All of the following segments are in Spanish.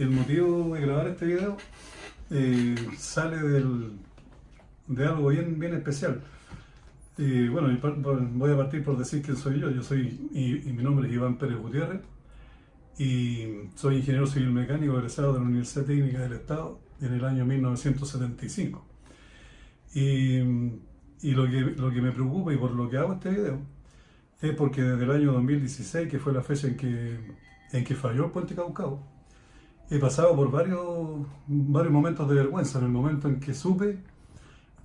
El motivo de grabar este video sale de algo bien especial. Bueno, voy a partir por decir quién soy yo. Yo soy, y mi nombre es Iván Pérez Gutiérrez, y soy ingeniero civil mecánico egresado de la Universidad Técnica del Estado en el año 1975. Y lo que me preocupa y por lo que hago este video es porque desde el año 2016, que fue la fecha en que falló el puente Caucao, he pasado por varios momentos de vergüenza. En el momento en que supe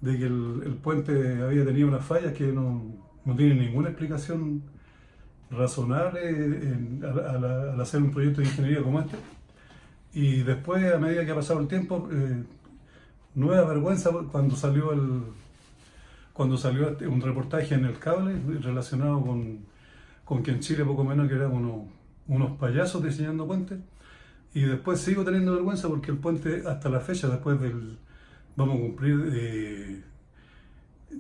de que el puente había tenido unas fallas que no tienen ninguna explicación razonable al hacer un proyecto de ingeniería como este. Y después, a medida que ha pasado el tiempo, nueva vergüenza cuando salió un reportaje en El Cable relacionado con que en Chile poco menos que eran unos payasos diseñando puentes. Y después sigo teniendo vergüenza porque el puente, hasta la fecha, vamos a cumplir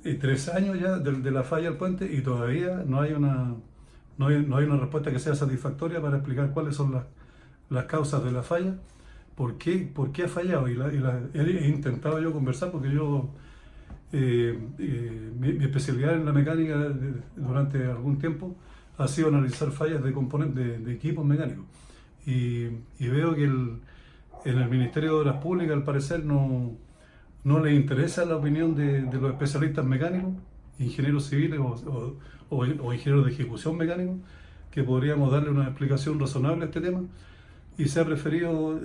3 años ya de la falla del puente, y todavía no hay una respuesta que sea satisfactoria para explicar cuáles son las causas de la falla, por qué ha fallado. He intentado yo conversar porque mi especialidad en la mecánica durante algún tiempo ha sido analizar fallas de componentes de equipos mecánicos. Y veo que en el Ministerio de Obras Públicas, al parecer, no les interesa la opinión de los especialistas mecánicos, ingenieros civiles o ingenieros de ejecución mecánicos, que podríamos darle una explicación razonable a este tema, y se ha preferido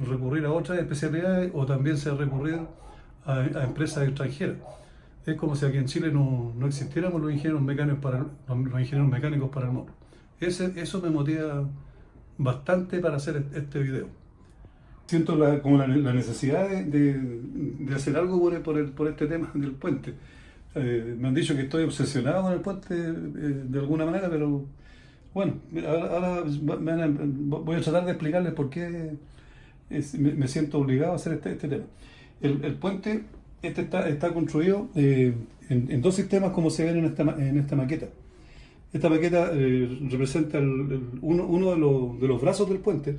recurrir a otras especialidades, o también se ha recurrido a empresas extranjeras. Es como si aquí en Chile no existiéramos los ingenieros mecánicos para el motor. Eso me motiva bastante para hacer este video. Siento como la necesidad de hacer algo por este tema del puente. Me han dicho que estoy obsesionado con el puente de alguna manera, pero bueno, ahora voy a tratar de explicarles por qué me siento obligado a hacer este tema. El puente está construido en 2 sistemas, como se ven en esta maqueta. Esta maqueta representa uno de los brazos del puente,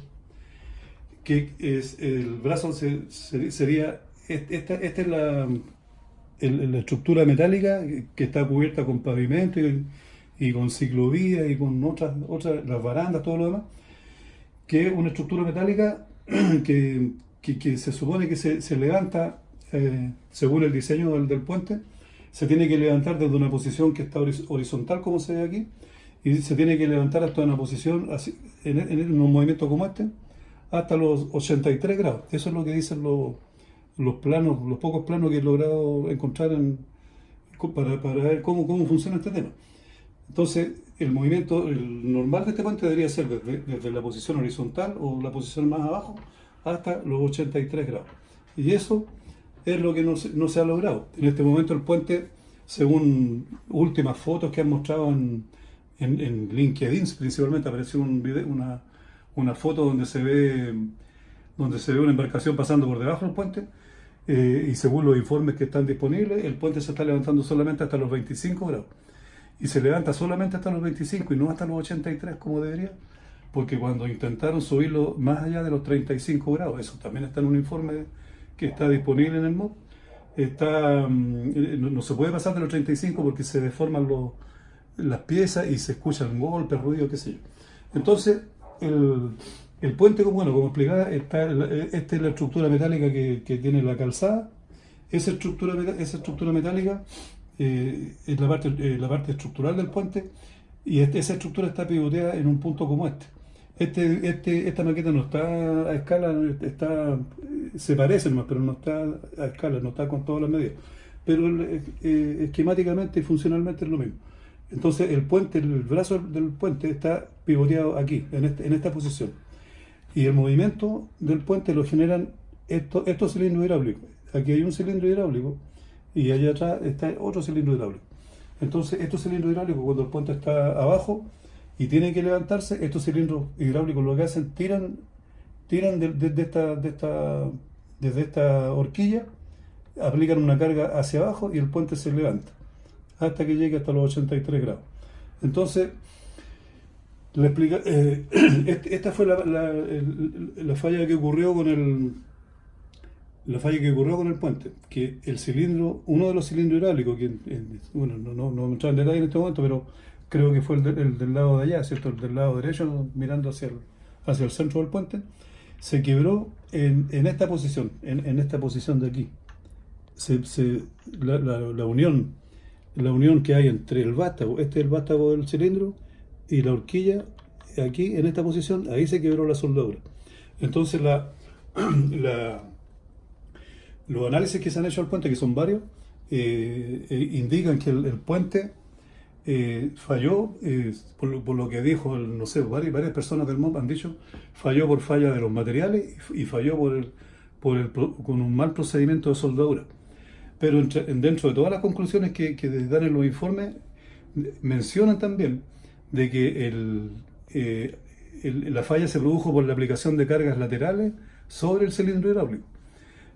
que es el brazo sería esta es la estructura metálica que está cubierta con pavimento y con ciclovía y con otras las barandas, todo lo demás, que es una estructura metálica que se supone que se levanta según el diseño del puente. Se tiene que levantar desde una posición que está horizontal, como se ve aquí, y se tiene que levantar hasta una posición así, en un movimiento como este, hasta los 83 grados. Eso es lo que dicen los pocos planos que he logrado encontrar para ver cómo funciona este tema. Entonces, el movimiento normal de este puente debería ser desde la posición horizontal o la posición más abajo hasta los 83 grados. Y eso es lo que no se ha logrado. En este momento el puente, según últimas fotos que han mostrado en LinkedIn, principalmente apareció una foto donde se ve una embarcación pasando por debajo del puente, y según los informes que están disponibles, el puente se está levantando solamente hasta los 25 grados. Y se levanta solamente hasta los 25 y no hasta los 83 como debería, porque cuando intentaron subirlo más allá de los 35 grados, eso también está en un informe que está disponible en el MOB, no se puede pasar de los 35 porque se deforman las piezas y se escuchan golpes, ruidos, qué sé yo. Entonces, el puente, como explicaba, esta es la estructura metálica que tiene la calzada. Esa estructura metálica es la parte estructural del puente, y esa estructura está pivoteada en un punto como este. Esta maqueta no está a escala, se parece nomás, pero no está a escala, no está con todas las medidas. Pero esquemáticamente y funcionalmente es lo mismo. Entonces el brazo del puente está pivoteado aquí, en esta posición. Y el movimiento del puente lo generan estos cilindros hidráulicos. Aquí hay un cilindro hidráulico y allá atrás está otro cilindro hidráulico. Entonces estos cilindros hidráulicos, cuando el puente está abajo y tiene que levantarse, estos cilindros hidráulicos lo que hacen, tiran desde esta horquilla, aplican una carga hacia abajo y el puente se levanta hasta que llegue hasta los 83 grados. Entonces, Esta fue la falla que ocurrió con la falla que ocurrió con el puente, que el cilindro, uno de los cilindros hidráulicos, que bueno, no voy a entrar en detalle en este momento, pero creo que fue el del lado de allá, ¿cierto? El del lado derecho, mirando hacia el centro del puente, se quebró en esta posición, en esta posición de aquí. La unión que hay entre el vástago, este es el vástago del cilindro, y la horquilla, aquí en esta posición, ahí se quebró la soldadura. Entonces los análisis que se han hecho al puente, que son varios, indican que el puente falló, por lo que dijo, no sé, varias personas del MOP han dicho, falló por falla de los materiales y falló con un mal procedimiento de soldadura. Pero dentro de todas las conclusiones que dan en los informes, mencionan también de que la falla se produjo por la aplicación de cargas laterales sobre el cilindro hidráulico.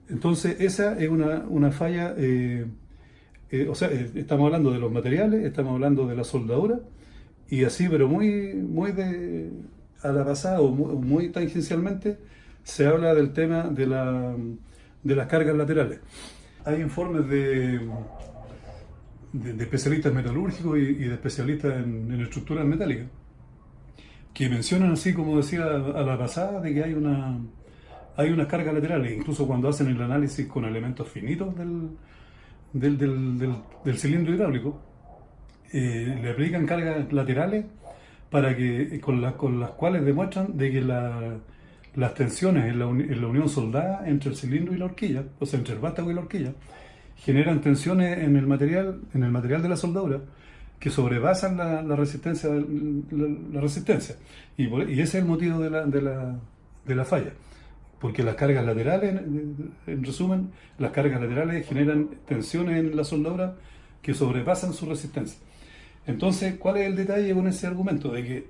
Entonces esa es una falla, o sea, estamos hablando de los materiales, estamos hablando de la soldadura, y así, pero muy a la pasada o muy tangencialmente, se habla del tema de las cargas laterales. Hay informes de especialistas metalúrgicos y de especialistas en estructuras metálicas que mencionan, así como decía a la pasada, de que hay unas cargas laterales, incluso cuando hacen el análisis con elementos finitos del cilindro hidráulico, le aplican cargas laterales para que con las cuales demuestran de que las tensiones en la unión soldada entre el cilindro y la horquilla, o sea, entre el vástago y la horquilla, generan tensiones en el material de la soldadura que sobrepasan la resistencia. Y ese es el motivo de la falla. Porque las cargas laterales, en resumen, las cargas laterales generan tensiones en la soldadura que sobrepasan su resistencia. Entonces, ¿cuál es el detalle con ese argumento? De que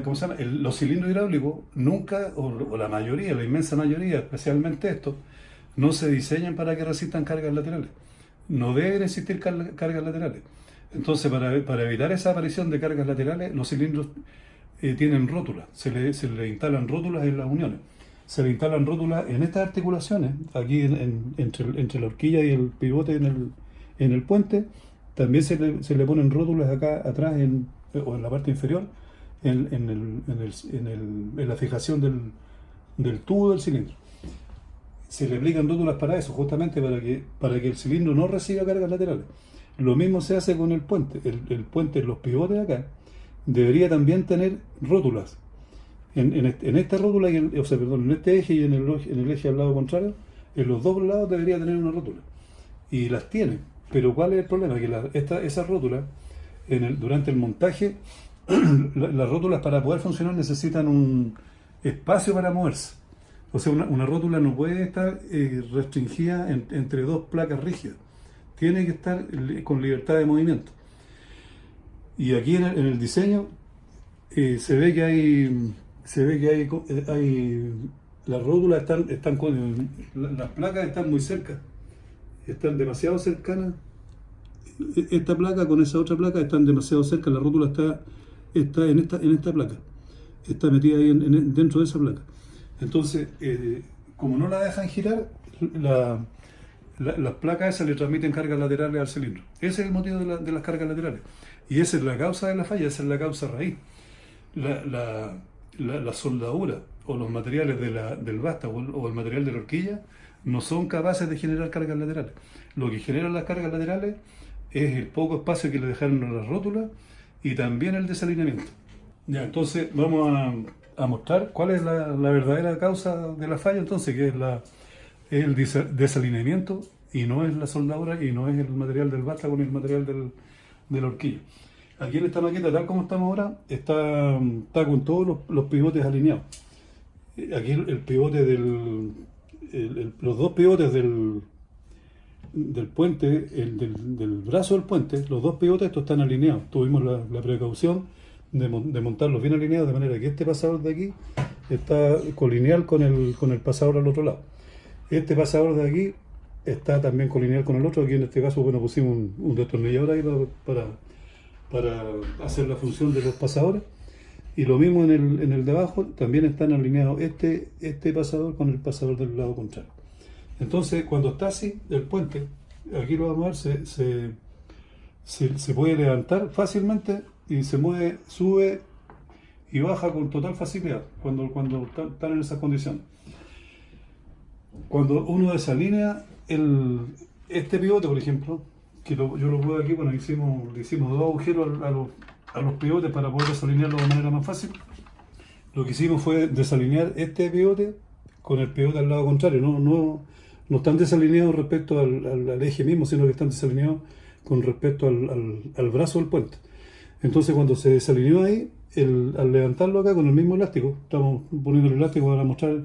¿cómo se llama? Los cilindros hidráulicos nunca, o la mayoría, la inmensa mayoría, especialmente estos, no se diseñan para que resistan cargas laterales. No deben existir cargas laterales. Entonces, para evitar esa aparición de cargas laterales, los cilindros tienen rótulas, se le instalan rótulas en las uniones. Se le instalan rótulas en estas articulaciones, aquí entre la horquilla y el pivote en el puente. También se le ponen rótulas acá atrás o en la parte inferior, en la fijación del tubo del cilindro. Se le aplican rótulas para eso, justamente para que el cilindro no reciba cargas laterales. Lo mismo se hace con el puente. El puente, los pivotes de acá, debería también tener rótulas. En esta rótula, en este eje y en el eje al lado contrario, en los dos lados debería tener una rótula. Y las tiene. Pero ¿cuál es el problema? Que esas rótulas, durante el montaje, las rótulas para poder funcionar necesitan un espacio para moverse. O sea, una rótula no puede estar restringida entre dos placas rígidas. Tiene que estar con libertad de movimiento. Y aquí en el diseño se ve que hay las rótulas las placas están muy cerca, están demasiado cercanas. Esta placa con esa otra placa están demasiado cerca. La rótula está en esta placa, está metida ahí dentro de esa placa. Entonces, como no la dejan girar, las placas esas le transmiten cargas laterales al cilindro. Ese es el motivo de las cargas laterales. Y esa es la causa de la falla, esa es la causa raíz. La soldadura o los materiales del vástago o el material de la horquilla no son capaces de generar cargas laterales. Lo que generan las cargas laterales es el poco espacio que le dejaron a las rótulas y también el desalineamiento. Ya, entonces vamos a mostrar cuál es la verdadera causa de la falla, entonces, que es el desalineamiento, y no es la soldadura y no es el material del vástago ni el material de la horquilla. Aquí en esta maqueta, tal como estamos ahora, está con todos los pivotes alineados. Aquí el pivote los dos pivotes del puente, del brazo del puente, los dos pivotes estos están alineados. Tuvimos la precaución de montarlos bien alineados, de manera que este pasador de aquí está colineal con el pasador al otro lado. Este pasador de aquí está también colineal con el otro. Aquí en este caso, bueno, pusimos un destornillador ahí para hacer la función de los pasadores. Y lo mismo en el de abajo, también están alineados este pasador con el pasador del lado contrario. Entonces, cuando está así, el puente, aquí lo vamos a ver, se puede levantar fácilmente y se mueve, sube y baja con total facilidad cuando están en esa condición. Cuando uno desalinea este pivote, por ejemplo, que yo lo puedo aquí, bueno, le hicimos dos agujeros a los pivotes para poder desalinearlo de manera más fácil. Lo que hicimos fue desalinear este pivote con el pivote al lado contrario. No están desalineados respecto al eje mismo, sino que están desalineados con respecto al brazo del puente. Entonces, cuando se desalineó ahí, al levantarlo acá con el mismo elástico, estamos poniendo el elástico para mostrar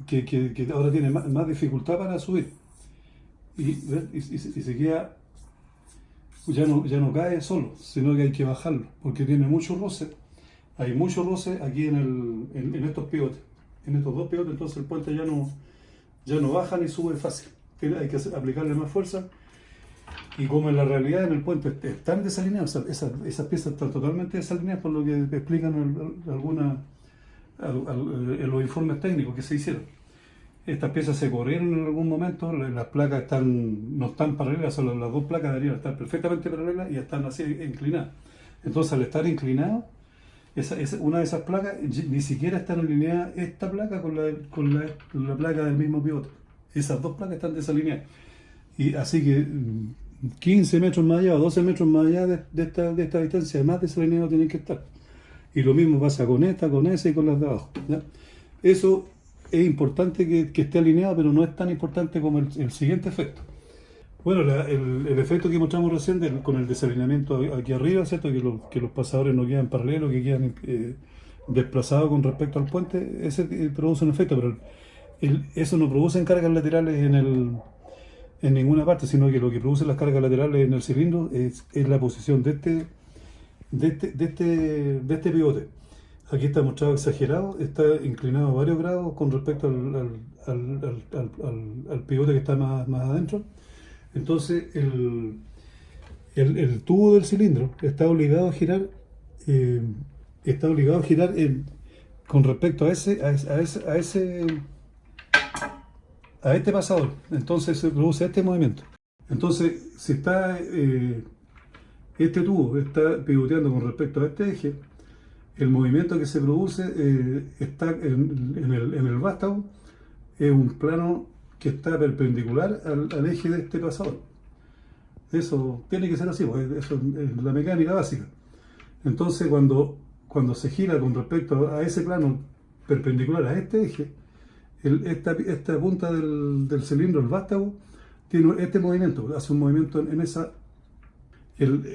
que ahora tiene más dificultad para subir. Y se queda, ya no cae solo, sino que hay que bajarlo, porque tiene mucho roce. Hay mucho roce aquí en estos pivotes, en estos dos pivotes, entonces el puente ya no baja ni sube fácil. Hay que aplicarle más fuerza. Y como en la realidad en el puente están desalineados, esas piezas están totalmente desalineadas, por lo que explican en los informes técnicos que se hicieron. Estas piezas se corrieron en algún momento, las placas no están paralelas, solo las dos placas deberían estar perfectamente paralelas y están así inclinadas. Entonces, al estar inclinadas, una de esas placas ni siquiera está alineada esta placa con la placa del mismo pivote. Esas dos placas están desalineadas. Y así que 15 metros más allá o 12 metros más allá de esta distancia, más desalineados tienen que estar. Y lo mismo pasa con esta, con esa y con las de abajo, ¿ya? Eso es importante que esté alineado, pero no es tan importante como el siguiente efecto. Bueno, el efecto que mostramos recién con el desalineamiento aquí arriba, ¿cierto? Que los pasadores no quedan paralelos, que quedan desplazados con respecto al puente, ese produce un efecto, pero eso no produce cargas laterales en ninguna parte, sino que lo que produce las cargas laterales en el cilindro es la posición de este pivote. Aquí está mostrado exagerado, está inclinado varios grados con respecto al pivote que está más adentro. Entonces el tubo del cilindro está obligado a girar, con respecto a este pasador. Entonces se produce este movimiento. Entonces, si está este tubo está pivoteando con respecto a este eje, el movimiento que se produce está en el vástago, es un plano que está perpendicular al eje de este pasador. Eso tiene que ser así, pues, eso es la mecánica básica. Entonces, cuando se gira con respecto a ese plano perpendicular a este eje, esta punta del cilindro, el vástago, tiene este movimiento, hace un movimiento en esa.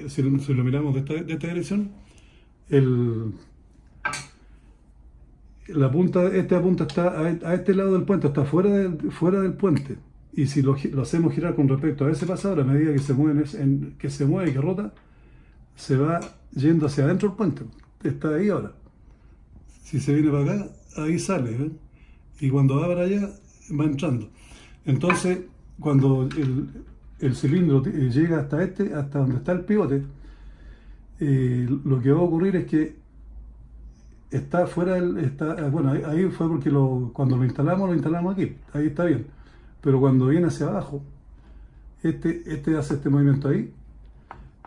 Si lo miramos de esta dirección, esta punta está a este lado del puente, está fuera del puente. Y si lo hacemos girar con respecto a ese pasador, a medida que se mueve y que rota, se va yendo hacia adentro del puente. Está ahí ahora. Si se viene para acá, ahí sale, ¿eh? Y cuando va para allá, va entrando. Entonces, cuando el cilindro llega hasta donde está el pivote, lo que va a ocurrir es que está fuera bueno, ahí fue porque cuando lo instalamos aquí, ahí está bien. Pero cuando viene hacia abajo, este hace este movimiento ahí,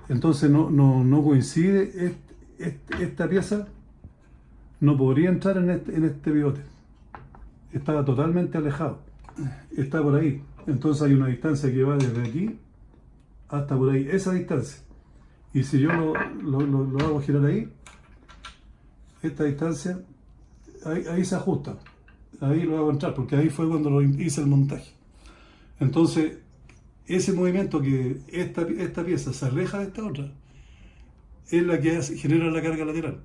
entonces no coincide, esta pieza no podría entrar en este pivote. Estaba totalmente alejado, está por ahí. Entonces hay una distancia que va desde aquí hasta por ahí, esa distancia. Y si yo lo hago girar ahí, esta distancia, ahí se ajusta, ahí lo hago entrar, porque ahí fue cuando lo hice el montaje. Entonces, ese movimiento que esta pieza se aleja de esta otra, es la que genera la carga lateral.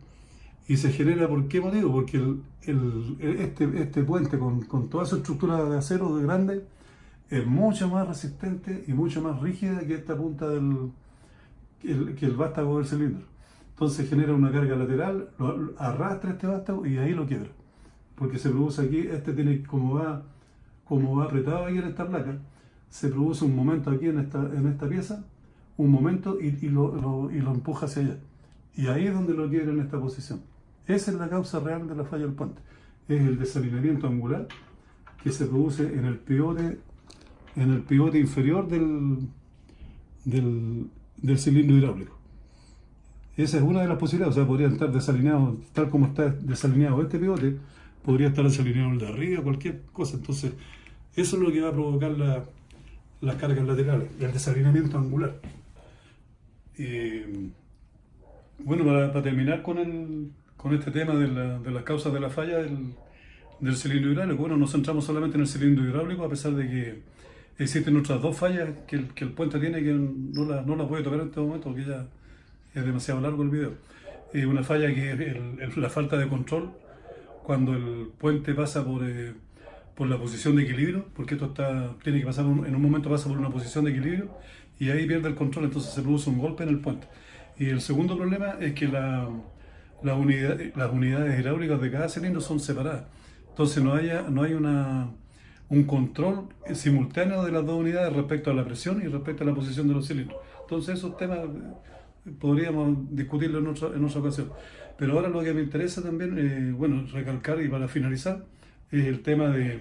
Y se genera, ¿por qué motivo? Porque este puente con toda su estructura de acero de grande es mucho más resistente y mucho más rígida que esta punta que el vástago del cilindro. Entonces genera una carga lateral, lo arrastra este vástago y ahí lo quiebra. Porque se produce aquí, tiene como va apretado ahí en esta placa, se produce un momento aquí en esta pieza, un momento y lo empuja hacia allá. Y ahí es donde lo quiere en esta posición. Esa es la causa real de la falla del puente. Es el desalineamiento angular que se produce en el pivote inferior del cilindro hidráulico. Esa es una de las posibilidades. O sea, podría estar desalineado, tal como está desalineado este pivote, podría estar desalineado el de arriba, cualquier cosa. Entonces, eso es lo que va a provocar las cargas laterales, el desalineamiento angular. Bueno, para terminar con este tema de las causas de la falla del cilindro hidráulico, bueno, nos centramos solamente en el cilindro hidráulico, a pesar de que existen otras dos fallas que el puente tiene, que no las voy a tocar en este momento porque ya es demasiado largo el video. Una falla que es la falta de control cuando el puente pasa por la posición de equilibrio, porque esto tiene que pasar, en un momento pasa por una posición de equilibrio y ahí pierde el control, entonces se produce un golpe en el puente. Y el segundo problema es que las unidades hidráulicas de cada cilindro son separadas. Entonces no hay un control simultáneo de las dos unidades respecto a la presión y respecto a la posición de los cilindros. Entonces esos temas podríamos discutirlo en otra ocasión. Pero ahora lo que me interesa también, bueno, recalcar y para finalizar, es el tema de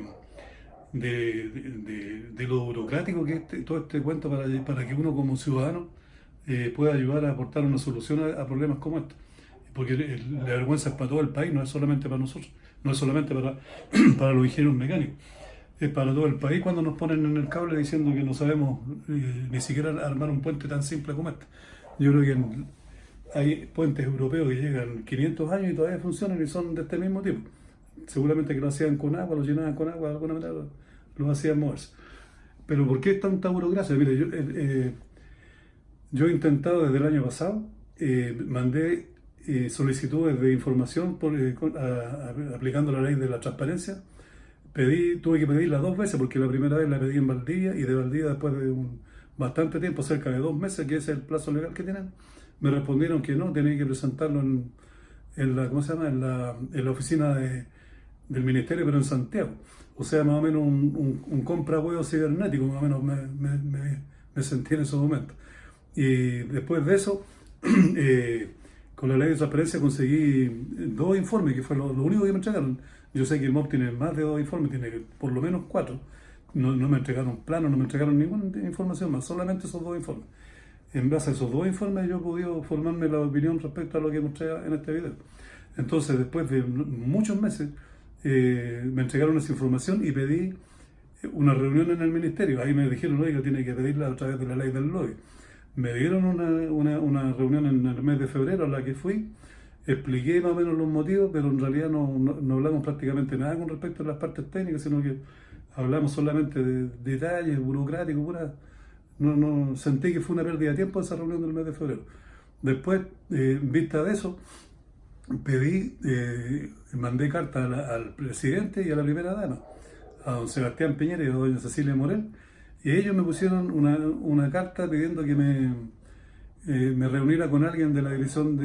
lo burocrático que es todo este cuento para que uno como ciudadano pueda ayudar a aportar una solución a problemas como este. Porque la vergüenza es para todo el país, no es solamente para nosotros, no es solamente para los ingenieros mecánicos, es para todo el país cuando nos ponen en el cable diciendo que no sabemos ni siquiera armar un puente tan simple como este. Yo creo que hay puentes europeos que llegan 500 años y todavía funcionan y son de este mismo tipo. Seguramente que lo hacían con agua, lo llenaban con agua, de alguna manera lo hacían moverse. Pero ¿por qué es tanta burocracia? Mire, yo he intentado desde el año pasado, mandé solicitudes de información aplicando la ley de la transparencia. Tuve que pedirla 2 veces porque la primera vez la pedí en Valdivia y de Valdivia después de bastante tiempo, cerca de 2 meses, que ese es el plazo legal que tienen, me respondieron que no, tenía que presentarlo en la oficina del ministerio, pero en Santiago. O sea, más o menos un compra-huevo cibernético, más o menos me sentí en esos momentos. Y después de eso, con la ley de transparencia conseguí 2 informes, que fue lo único que me entregaron. Yo sé que el MOB tiene más de 2 informes, tiene por lo menos 4. No me entregaron planos, no me entregaron ninguna información más, solamente esos 2 informes. En base a esos 2 informes yo he podido formarme la opinión respecto a lo que mostré en este video. Entonces, después de muchos meses, me entregaron esa información y pedí una reunión en el ministerio. Ahí me dijeron, oiga, tiene que pedirla a través de la ley del lobby. Me dieron una reunión en el mes de febrero a la que fui, expliqué más o menos los motivos, pero en realidad no hablamos prácticamente nada con respecto a las partes técnicas, sino que hablamos solamente de detalles burocráticos, no sentí que fue una pérdida de tiempo esa reunión del mes de febrero. Después, en vista de eso, mandé carta al presidente y a la primera dama, a don Sebastián Piñera y a doña Cecilia Morel, y ellos me pusieron una carta pidiendo que me reuniera con alguien de la dirección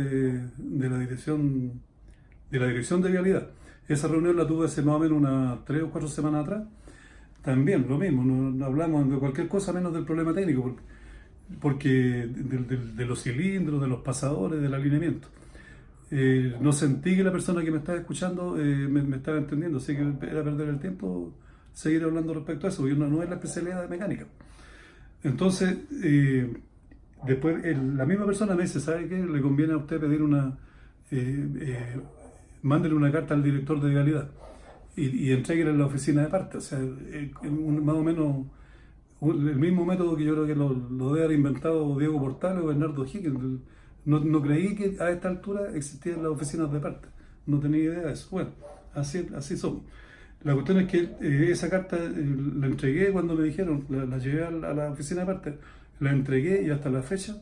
de vialidad. Esa reunión la tuve hace más o menos unas 3 o 4 semanas atrás. También lo mismo, no hablamos de cualquier cosa menos del problema técnico, porque de los cilindros, de los pasadores, del alineamiento. No sentí que la persona que me estaba escuchando me estaba entendiendo, así que era perder el tiempo seguir hablando respecto a eso, porque no es la especialidad de mecánica. Entonces, después la misma persona me dice, ¿sabe qué? Le conviene a usted pedir mándele una carta al director de vialidad y entréguele en la oficina de parte. O sea, más o menos el mismo método que yo creo que lo debe haber inventado Diego Portales o Bernardo Higgins. No creí que a esta altura existían las oficinas de parte. No tenía idea de eso. Bueno, así somos. La cuestión es que esa carta la entregué cuando me dijeron, la llevé a la oficina de parte, la entregué y hasta la fecha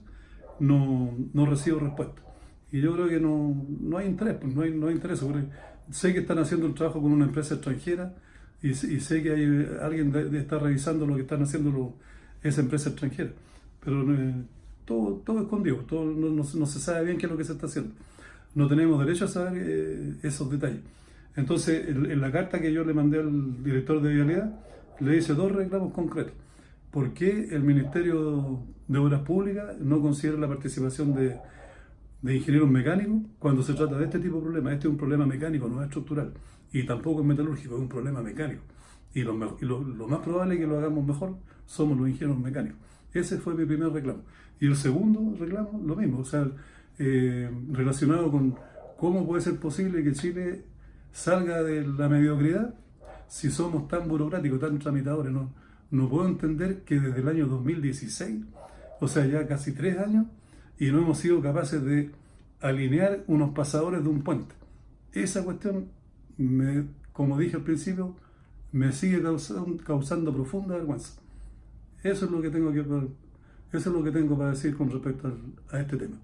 no recibo respuesta. Y yo creo que no hay interés, pues no hay interés. Porque sé que están haciendo el trabajo con una empresa extranjera y sé que hay alguien está revisando lo que están haciendo esa empresa extranjera. Pero todo escondido, no se sabe bien qué es lo que se está haciendo. No tenemos derecho a saber esos detalles. Entonces, en la carta que yo le mandé al director de vialidad, le hice 2 reclamos concretos. ¿por qué el Ministerio de Obras Públicas no considera la participación de ingenieros mecánicos cuando se trata de este tipo de problemas? Este es un problema mecánico, no es estructural, y tampoco es metalúrgico, es un problema mecánico. Y lo más probable es que lo hagamos mejor somos los ingenieros mecánicos. Ese fue mi primer reclamo. Y el segundo reclamo, lo mismo, o sea, relacionado con cómo puede ser posible que Chile salga de la mediocridad si somos tan burocráticos, tan tramitadores. No puedo entender que desde el año 2016, o sea, ya casi 3 años, y no hemos sido capaces de alinear unos pasadores de un puente. Esa cuestión, como dije al principio, me sigue causando profunda vergüenza. Eso es lo que tengo para decir con respecto a este tema.